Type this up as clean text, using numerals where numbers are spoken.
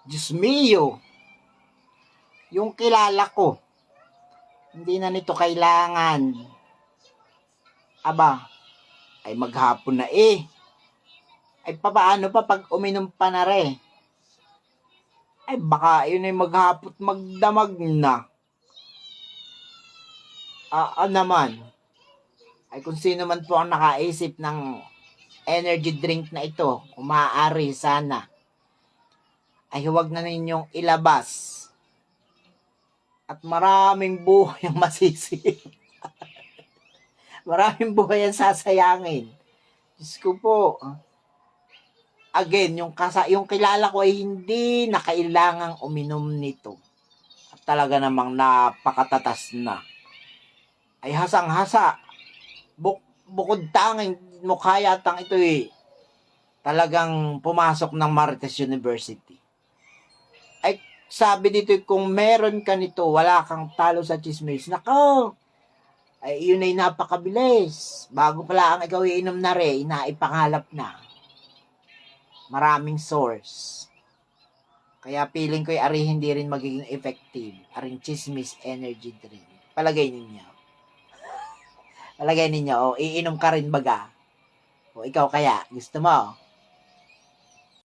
Diyos mio, yung kilala ko, hindi na nito kailangan. Aba, ay maghapon na eh. Ay papaano pa pag uminom pa na rin? Ay baka yun ay maghapot magdamag na. Naman. Ay kung sino man po ang nakaisip ng energy drink na ito, kung maaari sana, ay huwag na ninyong ilabas. At maraming buhay ang masisip. Maraming buhay ang sasayangin. Diyos ko po. Again, yung kilala ko ay hindi na kailangang uminom nito. At talaga namang napakatatas na. Ay hasang-hasa. Bukod tanging mukha yatang ito eh. Talagang pumasok ng Marites University. Ay sabi dito, kung meron ka nito, wala kang talo sa chismis. Nako, ay yun ay napakabilis. Bago pala ang ikaw iinom na rin, inaipangalap na. Maraming source. Kaya feeling ko ari hindi rin magiging effective. Aring chismis energy drink. Palagay ninyo. Palagay ninyo, iinom ka rin baga. O ikaw kaya, gusto mo?